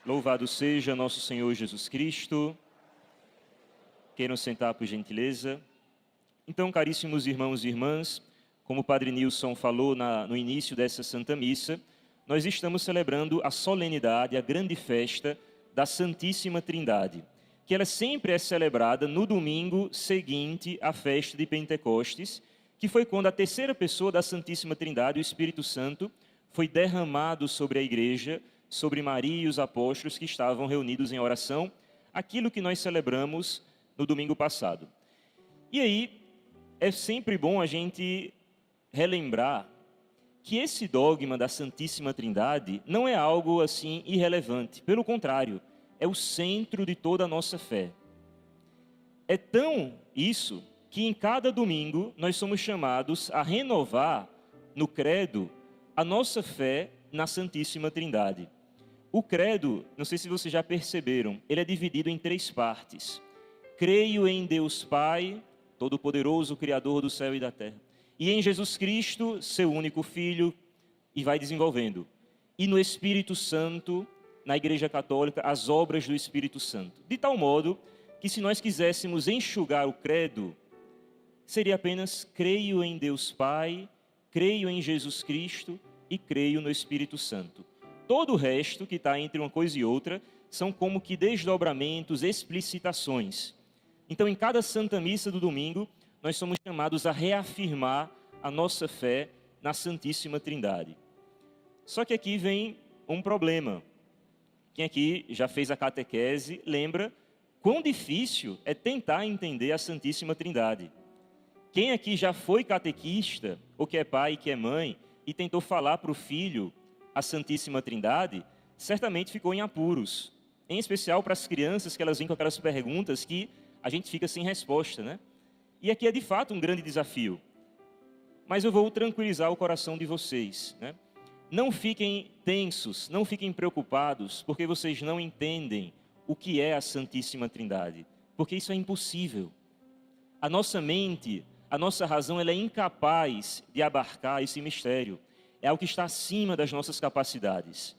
Louvado seja nosso Senhor Jesus Cristo. Queiram sentar, por gentileza. Então, caríssimos irmãos e irmãs, como o Padre Nilson falou no início dessa Santa Missa, nós estamos celebrando a solenidade, a grande festa da Santíssima Trindade, que ela sempre é celebrada no domingo seguinte à festa de Pentecostes, que foi quando a terceira pessoa da Santíssima Trindade, o Espírito Santo, foi derramado sobre a igreja, sobre Maria e os apóstolos que estavam reunidos em oração, aquilo que nós celebramos no domingo passado. E aí, é sempre bom a gente relembrar que esse dogma da Santíssima Trindade não é algo assim irrelevante, pelo contrário, é o centro de toda a nossa fé. É tão isso que em cada domingo nós somos chamados a renovar no credo a nossa fé na Santíssima Trindade. O credo, não sei se vocês já perceberam, ele é dividido em 3 partes. Creio em Deus Pai, Todo-Poderoso, Criador do céu e da terra. E em Jesus Cristo, seu único Filho, e vai desenvolvendo. E no Espírito Santo, na Igreja Católica, as obras do Espírito Santo. De tal modo que se nós quiséssemos enxugar o credo, seria apenas creio em Deus Pai, creio em Jesus Cristo e creio no Espírito Santo. Todo o resto, que está entre uma coisa e outra, são como que desdobramentos, explicitações. Então, em cada Santa Missa do domingo, nós somos chamados a reafirmar a nossa fé na Santíssima Trindade. Só que aqui vem um problema. Quem aqui já fez a catequese lembra quão difícil é tentar entender a Santíssima Trindade. Quem aqui já foi catequista, ou que é pai, que é mãe, e tentou falar para o filho a Santíssima Trindade, certamente ficou em apuros. Em especial para as crianças, que elas vêm com aquelas perguntas que a gente fica sem resposta, né? E aqui é de fato um grande desafio. Mas eu vou tranquilizar o coração de vocês, né? Não fiquem tensos, não fiquem preocupados, porque vocês não entendem o que é a Santíssima Trindade, porque isso é impossível. A nossa mente, a nossa razão, ela é incapaz de abarcar esse mistério. É algo que está acima das nossas capacidades.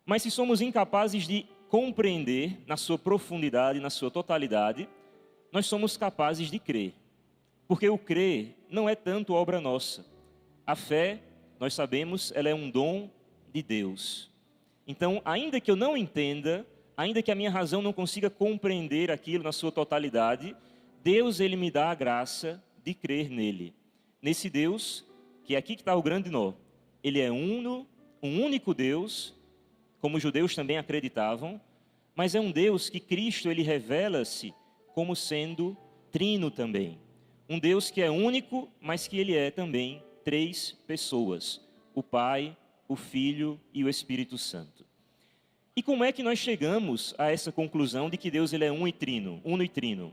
Mas se somos incapazes de compreender na sua profundidade, na sua totalidade, nós somos capazes de crer. Porque o crer não é tanto obra nossa. A fé, nós sabemos, ela é um dom de Deus. Então, ainda que eu não entenda, ainda que a minha razão não consiga compreender aquilo na sua totalidade, Deus, ele me dá a graça de crer nele. Nesse Deus, que é aqui que está o grande nó. Ele é um único Deus, como os judeus também acreditavam, mas é um Deus que Cristo, ele revela-se como sendo trino também. Um Deus que é único, mas que ele é também 3 pessoas. O Pai, o Filho e o Espírito Santo. E como é que nós chegamos a essa conclusão de que Deus ele é uno e trino?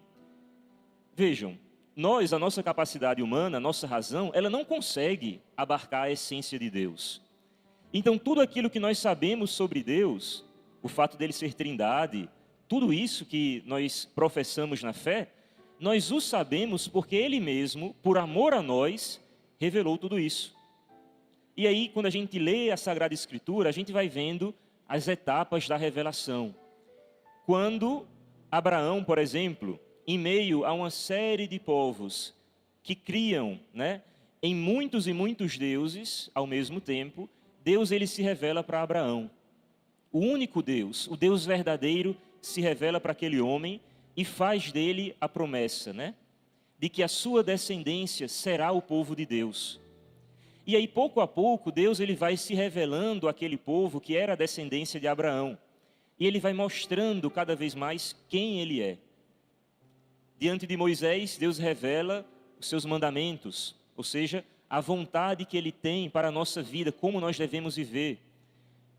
Vejam, a nossa capacidade humana, a nossa razão, ela não consegue abarcar a essência de Deus. Então, tudo aquilo que nós sabemos sobre Deus, o fato dele ser trindade, tudo isso que nós professamos na fé, nós o sabemos porque ele mesmo, por amor a nós, revelou tudo isso. E aí, quando a gente lê a Sagrada Escritura, a gente vai vendo as etapas da revelação. Quando Abraão, por exemplo, em meio a uma série de povos que criam, em muitos e muitos deuses ao mesmo tempo, Deus ele se revela para Abraão. O único Deus, o Deus verdadeiro, se revela para aquele homem e faz dele a promessa, de que a sua descendência será o povo de Deus. E aí, pouco a pouco, Deus ele vai se revelando àquele povo que era a descendência de Abraão. E ele vai mostrando cada vez mais quem ele é. Diante de Moisés, Deus revela os seus mandamentos, ou seja, a vontade que ele tem para a nossa vida, como nós devemos viver.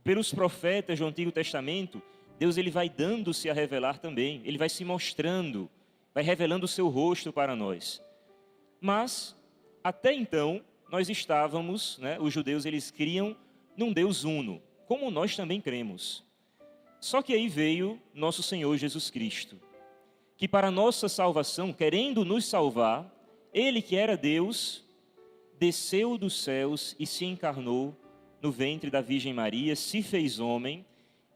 Pelos profetas do Antigo Testamento, Deus ele vai dando-se a revelar também, ele vai se mostrando, vai revelando o seu rosto para nós. Mas, até então, nós estávamos, os judeus eles criam num Deus uno, como nós também cremos. Só que aí veio nosso Senhor Jesus Cristo, que para nossa salvação, querendo nos salvar, ele que era Deus, desceu dos céus e se encarnou no ventre da Virgem Maria, se fez homem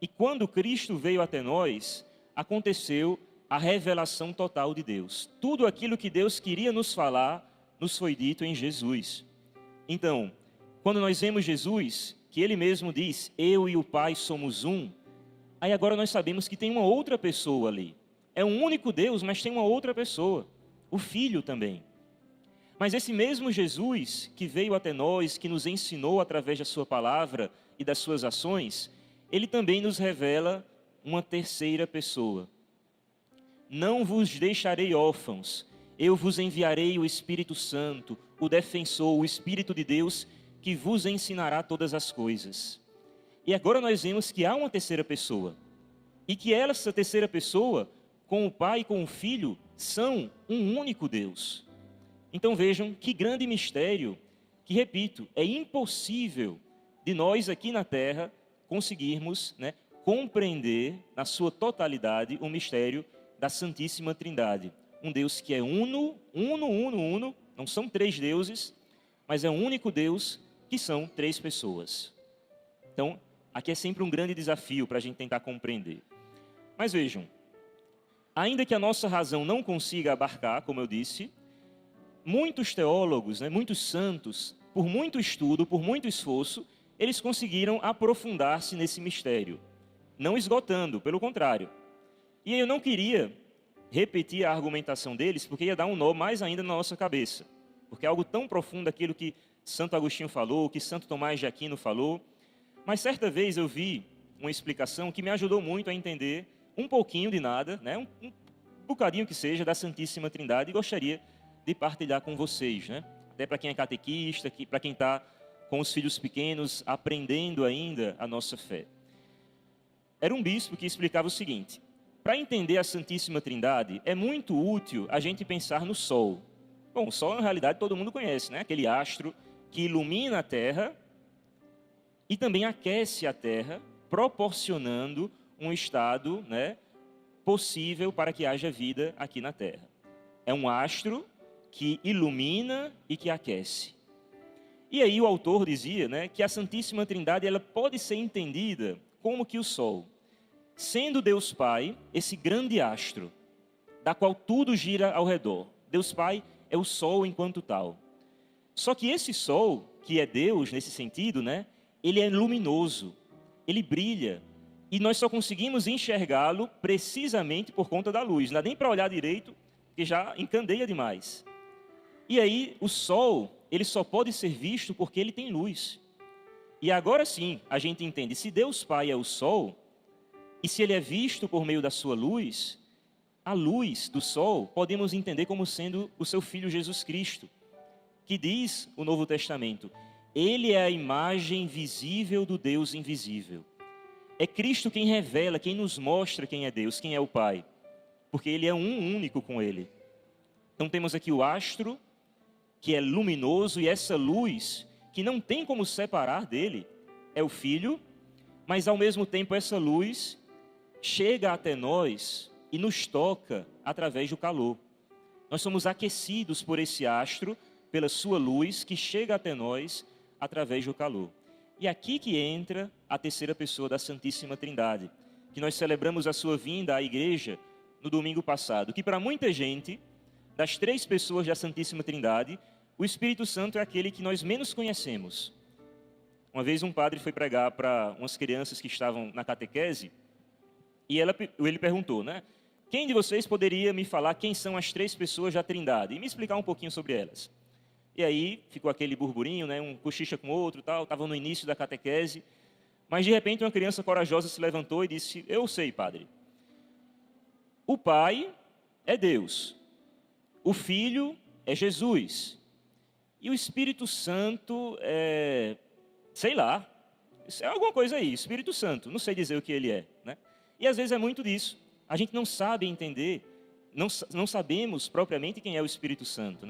E quando Cristo veio até nós, aconteceu a revelação total de Deus. Tudo aquilo que Deus queria nos falar, nos foi dito em Jesus. Então, quando nós vemos Jesus, que Ele mesmo diz, eu e o Pai somos um, aí agora nós sabemos que tem uma outra pessoa ali. É um único Deus, mas tem uma outra pessoa, o Filho também. Mas esse mesmo Jesus que veio até nós, que nos ensinou através da sua palavra e das suas ações, Ele também nos revela uma terceira pessoa. Não vos deixarei órfãos, eu vos enviarei o Espírito Santo, o defensor, o Espírito de Deus, que vos ensinará todas as coisas. E agora nós vemos que há uma terceira pessoa, e que essa terceira pessoa, com o Pai e com o Filho, são um único Deus. Então vejam que grande mistério, que repito, é impossível de nós aqui na Terra conseguirmos compreender na sua totalidade o mistério da Santíssima Trindade. Um Deus que é uno, não são três deuses, mas é um único Deus que são três pessoas. Então, aqui é sempre um grande desafio para a gente tentar compreender. Mas vejam, ainda que a nossa razão não consiga abarcar, como eu disse, muitos teólogos, muitos santos, por muito estudo, por muito esforço, eles conseguiram aprofundar-se nesse mistério, não esgotando, pelo contrário. E eu não queria repetir a argumentação deles, porque ia dar um nó mais ainda na nossa cabeça, porque é algo tão profundo aquilo que Santo Agostinho falou, que Santo Tomás de Aquino falou. Mas certa vez eu vi uma explicação que me ajudou muito a entender um pouquinho de nada, um bocadinho que seja, da Santíssima Trindade, e gostaria de partilhar com vocês, até para quem é catequista, para quem está com os filhos pequenos, aprendendo ainda a nossa fé. Era um bispo que explicava o seguinte: para entender a Santíssima Trindade, é muito útil a gente pensar no Sol. Bom, o Sol, na realidade, todo mundo conhece, aquele astro que ilumina a Terra e também aquece a Terra, proporcionando um estado possível para que haja vida aqui na Terra. É um astro que ilumina e que aquece. E aí o autor dizia que a Santíssima Trindade ela pode ser entendida como que o Sol, sendo Deus Pai, esse grande astro, da qual tudo gira ao redor. Deus Pai é o Sol enquanto tal. Só que esse Sol, que é Deus nesse sentido, ele é luminoso, ele brilha, e nós só conseguimos enxergá-lo precisamente por conta da luz. Não dá nem para olhar direito, porque já encandeia demais. E aí o Sol, ele só pode ser visto porque ele tem luz. E agora sim, a gente entende, se Deus Pai é o Sol, e se ele é visto por meio da sua luz, a luz do Sol podemos entender como sendo o seu Filho Jesus Cristo, que diz o Novo Testamento, ele é a imagem visível do Deus invisível. É Cristo quem revela, quem nos mostra quem é Deus, quem é o Pai, porque ele é um único com ele. Então temos aqui o astro, que é luminoso, e essa luz, que não tem como separar dele, é o Filho, mas ao mesmo tempo essa luz chega até nós e nos toca através do calor. Nós somos aquecidos por esse astro, pela sua luz, que chega até nós através do calor. E aqui que entra a terceira pessoa da Santíssima Trindade, que nós celebramos a sua vinda à igreja no domingo passado, que para muita gente, das três pessoas da Santíssima Trindade, o Espírito Santo é aquele que nós menos conhecemos. Uma vez um padre foi pregar para umas crianças que estavam na catequese, e ele perguntou, quem de vocês poderia me falar quem são as três pessoas da Trindade? E me explicar um pouquinho sobre elas. E aí ficou aquele burburinho, um cochicha com o outro, estava no início da catequese, mas de repente uma criança corajosa se levantou e disse, eu sei, padre. O Pai é Deus, o Filho é Jesus, e o Espírito Santo sei lá, é alguma coisa aí, Espírito Santo, não sei dizer o que ele é, E às vezes é muito disso, a gente não sabe entender, não sabemos propriamente quem é o Espírito Santo,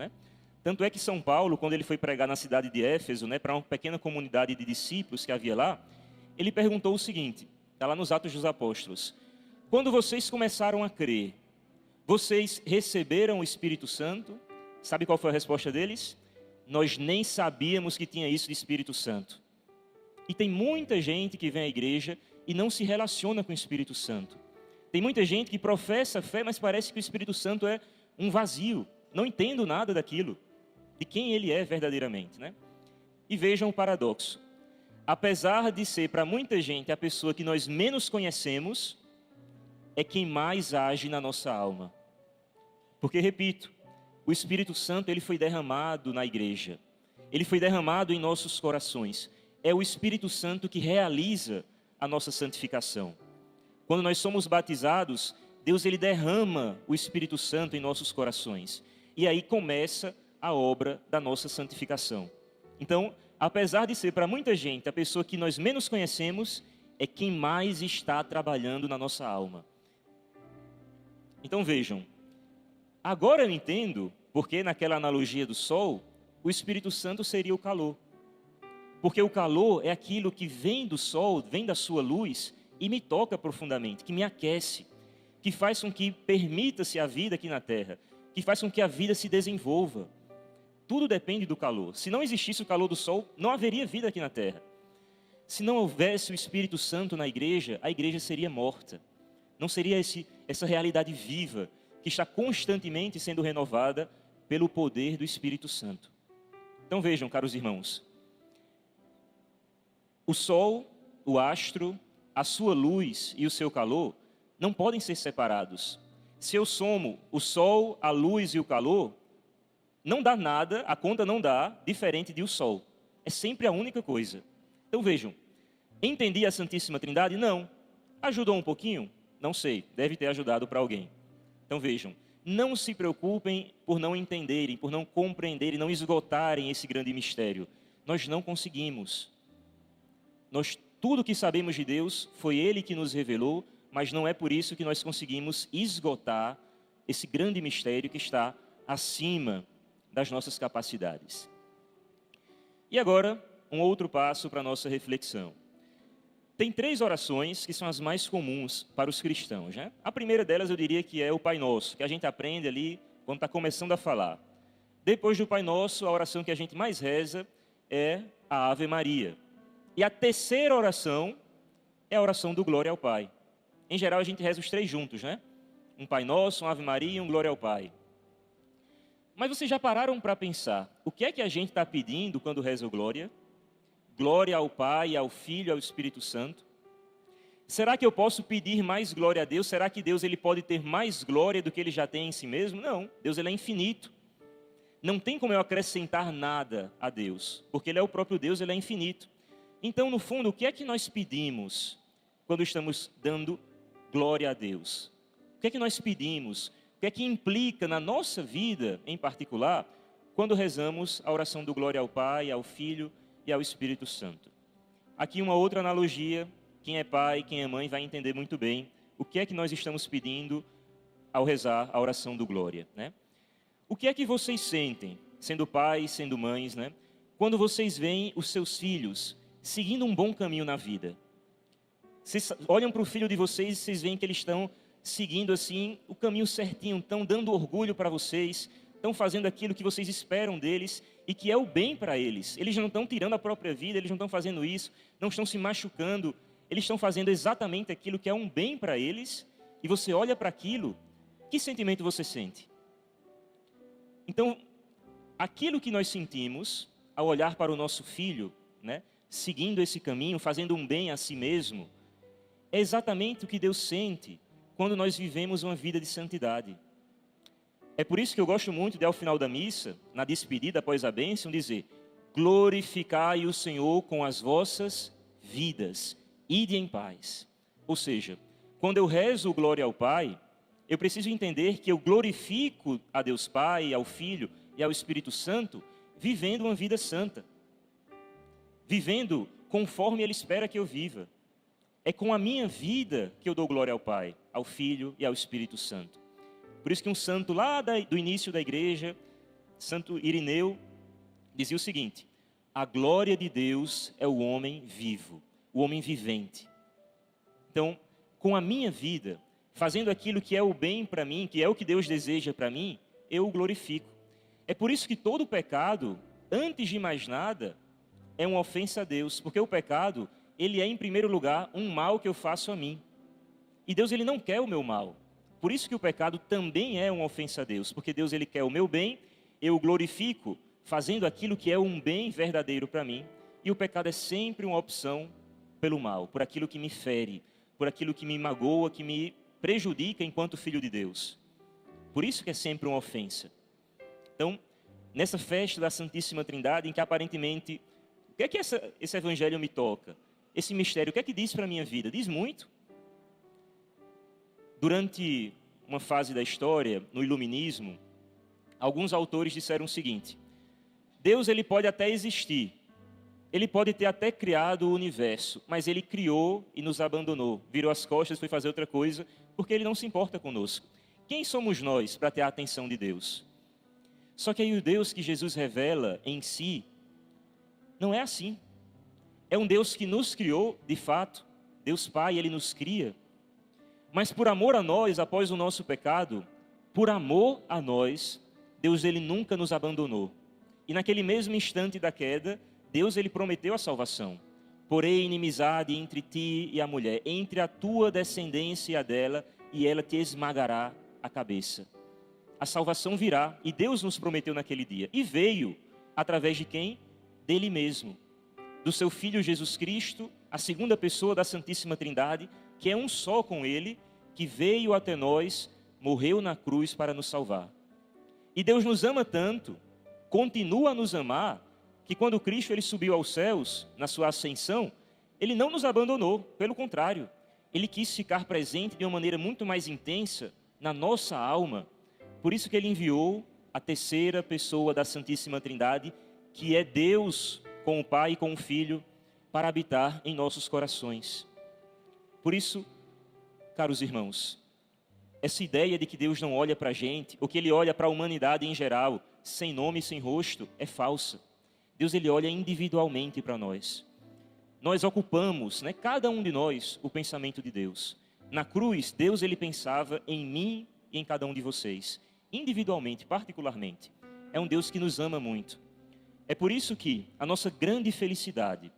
Tanto é que São Paulo, quando ele foi pregar na cidade de Éfeso, para uma pequena comunidade de discípulos que havia lá, ele perguntou o seguinte, está lá nos Atos dos Apóstolos, quando vocês começaram a crer, vocês receberam o Espírito Santo? Sabe qual foi a resposta deles? Nós nem sabíamos que tinha isso de Espírito Santo. E tem muita gente que vem à igreja e não se relaciona com o Espírito Santo. Tem muita gente que professa fé, mas parece que o Espírito Santo é um vazio. Não entendo nada daquilo, de quem ele é verdadeiramente, né? E vejam o paradoxo. Apesar de ser para muita gente a pessoa que nós menos conhecemos, é quem mais age na nossa alma. Porque, repito, o Espírito Santo ele foi derramado na igreja. Ele foi derramado em nossos corações. É o Espírito Santo que realiza a nossa santificação. Quando nós somos batizados, Deus ele derrama o Espírito Santo em nossos corações. E aí começa a obra da nossa santificação. Então, apesar de ser para muita gente a pessoa que nós menos conhecemos, é quem mais está trabalhando na nossa alma. Então vejam, agora eu entendo porque naquela analogia do sol, o Espírito Santo seria o calor. Porque o calor é aquilo que vem do sol, vem da sua luz e me toca profundamente, que me aquece, que faz com que permita-se a vida aqui na terra, que faz com que a vida se desenvolva. Tudo depende do calor. Se não existisse o calor do sol, não haveria vida aqui na terra. Se não houvesse o Espírito Santo na igreja, a igreja seria morta. Não seria essa realidade viva que está constantemente sendo renovada pelo poder do Espírito Santo. Então vejam, caros irmãos, o sol, o astro, a sua luz e o seu calor não podem ser separados. Se eu somo o sol, a luz e o calor, não dá nada, a conta não dá, diferente de o sol. É sempre a única coisa. Então vejam, entendi a Santíssima Trindade? Não. Ajudou um pouquinho? Não sei, deve ter ajudado para alguém. Então vejam, não se preocupem por não entenderem, por não compreenderem, não esgotarem esse grande mistério. Nós não conseguimos. Tudo que sabemos de Deus foi Ele que nos revelou, mas não é por isso que nós conseguimos esgotar esse grande mistério que está acima das nossas capacidades. E agora, um outro passo para a nossa reflexão. Tem 3 orações que são as mais comuns para os cristãos, né? A primeira delas eu diria que é o Pai Nosso, que a gente aprende ali quando está começando a falar. Depois do Pai Nosso, a oração que a gente mais reza é a Ave Maria. E a terceira oração é a oração do Glória ao Pai. Em geral a gente reza os 3 juntos, né? Um Pai Nosso, um Ave Maria e um Glória ao Pai. Mas vocês já pararam para pensar, o que é que a gente está pedindo quando reza o Glória? Glória ao Pai, ao Filho e ao Espírito Santo. Será que eu posso pedir mais glória a Deus? Será que Deus ele pode ter mais glória do que Ele já tem em si mesmo? Não, Deus ele é infinito. Não tem como eu acrescentar nada a Deus, porque Ele é o próprio Deus, Ele é infinito. Então, no fundo, o que é que nós pedimos quando estamos dando glória a Deus? O que é que nós pedimos? O que é que implica na nossa vida, em particular, quando rezamos a oração do Glória ao Pai, ao Filho e ao Espírito Santo? Aqui uma outra analogia, quem é pai, quem é mãe vai entender muito bem o que é que nós estamos pedindo ao rezar a oração do Glória, né? O que é que vocês sentem, sendo pais, sendo mães, né? Quando vocês veem os seus filhos seguindo um bom caminho na vida? Vocês olham para o filho de vocês e vocês veem que eles estão seguindo assim o caminho certinho, estão dando orgulho para vocês, estão fazendo aquilo que vocês esperam deles e que é o bem para eles. Eles não estão tirando a própria vida, eles não estão fazendo isso, não estão se machucando, eles estão fazendo exatamente aquilo que é um bem para eles, e você olha para aquilo, que sentimento você sente? Então, aquilo que nós sentimos ao olhar para o nosso filho, né, seguindo esse caminho, fazendo um bem a si mesmo, é exatamente o que Deus sente quando nós vivemos uma vida de santidade. É por isso que eu gosto muito de, ao final da missa, na despedida após a bênção, dizer: glorificai o Senhor com as vossas vidas, ide em paz. Ou seja, quando eu rezo o Glória ao Pai, eu preciso entender que eu glorifico a Deus Pai, ao Filho e ao Espírito Santo, vivendo uma vida santa. Vivendo conforme Ele espera que eu viva. É com a minha vida que eu dou glória ao Pai, ao Filho e ao Espírito Santo. Por isso que um santo lá do início da igreja, Santo Irineu, dizia o seguinte: a glória de Deus é o homem vivo, o homem vivente. Então, com a minha vida, fazendo aquilo que é o bem para mim, que é o que Deus deseja para mim, eu o glorifico. É por isso que todo pecado, antes de mais nada, é uma ofensa a Deus, porque o pecado, ele é, em primeiro lugar, um mal que eu faço a mim. E Deus, ele não quer o meu mal. Por isso que o pecado também é uma ofensa a Deus, porque Deus, ele quer o meu bem, eu o glorifico fazendo aquilo que é um bem verdadeiro para mim, e o pecado é sempre uma opção pelo mal, por aquilo que me fere, por aquilo que me magoa, que me prejudica enquanto filho de Deus. Por isso que é sempre uma ofensa. Então, nessa festa da Santíssima Trindade, em que aparentemente, o que é que esse evangelho me toca? Esse mistério, o que é que diz para a minha vida? Diz muito. Durante uma fase da história, no Iluminismo, alguns autores disseram o seguinte: Deus, ele pode até existir, ele pode ter até criado o universo, mas ele criou e nos abandonou, virou as costas, foi fazer outra coisa, porque ele não se importa conosco. Quem somos nós para ter a atenção de Deus? Só que aí o Deus que Jesus revela em si, não é assim. É um Deus que nos criou, de fato, Deus Pai, ele nos cria, mas por amor a nós, após o nosso pecado, por amor a nós, Deus, ele nunca nos abandonou. E naquele mesmo instante da queda, Deus, ele prometeu a salvação. Porém, inimizade entre ti e a mulher, entre a tua descendência e a dela, e ela te esmagará a cabeça. A salvação virá, e Deus nos prometeu naquele dia. E veio, através de quem? Dele mesmo. Do seu Filho Jesus Cristo, a segunda pessoa da Santíssima Trindade, que é um só com ele, que veio até nós, morreu na cruz para nos salvar. E Deus nos ama tanto, continua a nos amar, que quando Cristo ele subiu aos céus, na sua ascensão, ele não nos abandonou, pelo contrário, ele quis ficar presente de uma maneira muito mais intensa na nossa alma. Por isso que ele enviou a terceira pessoa da Santíssima Trindade, que é Deus com o Pai e com o Filho, para habitar em nossos corações. Por isso, caros irmãos, essa ideia de que Deus não olha para a gente, ou que ele olha para a humanidade em geral, sem nome e sem rosto, é falsa. Deus, ele olha individualmente para nós. Nós ocupamos, cada um de nós, o pensamento de Deus. Na cruz, Deus, ele pensava em mim e em cada um de vocês, individualmente, particularmente. É um Deus que nos ama muito. É por isso que a nossa grande felicidade,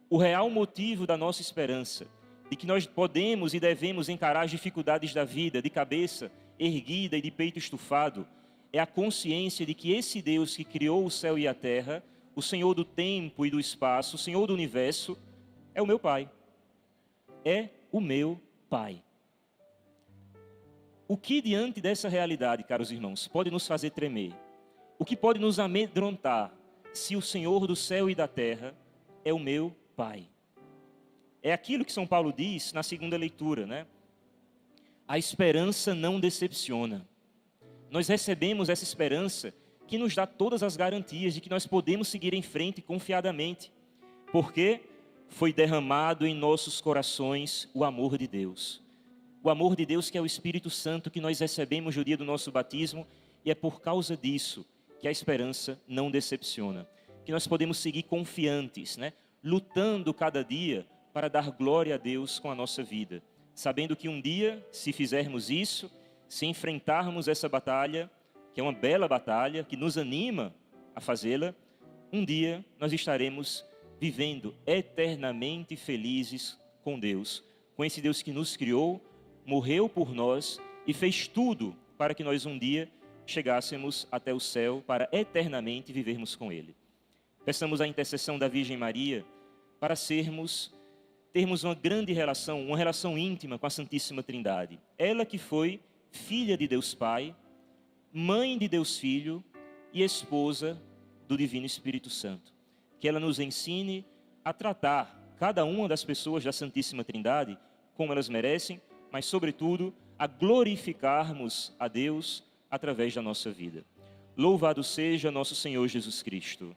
o real motivo da nossa esperança, de que nós podemos e devemos encarar as dificuldades da vida de cabeça erguida e de peito estufado, é a consciência de que esse Deus que criou o céu e a terra, o Senhor do tempo e do espaço, o Senhor do universo, é o meu Pai. É o meu Pai. O que diante dessa realidade, caros irmãos, pode nos fazer tremer? O que pode nos amedrontar se o Senhor do céu e da terra é o meu Pai? É aquilo que São Paulo diz na segunda leitura, A esperança não decepciona. Nós recebemos essa esperança que nos dá todas as garantias de que nós podemos seguir em frente confiadamente, porque foi derramado em nossos corações o amor de Deus. O amor de Deus que é o Espírito Santo que nós recebemos no dia do nosso batismo, e é por causa disso que a esperança não decepciona. Que nós podemos seguir confiantes, lutando cada dia para dar glória a Deus com a nossa vida. Sabendo que um dia, se fizermos isso, se enfrentarmos essa batalha, que é uma bela batalha, que nos anima a fazê-la, um dia nós estaremos vivendo eternamente felizes com Deus. Com esse Deus que nos criou, morreu por nós e fez tudo para que nós um dia chegássemos até o céu para eternamente vivermos com Ele. Peçamos a intercessão da Virgem Maria para termos uma grande relação, uma relação íntima com a Santíssima Trindade. Ela que foi filha de Deus Pai, mãe de Deus Filho e esposa do Divino Espírito Santo. Que ela nos ensine a tratar cada uma das pessoas da Santíssima Trindade como elas merecem, mas sobretudo a glorificarmos a Deus através da nossa vida. Louvado seja nosso Senhor Jesus Cristo.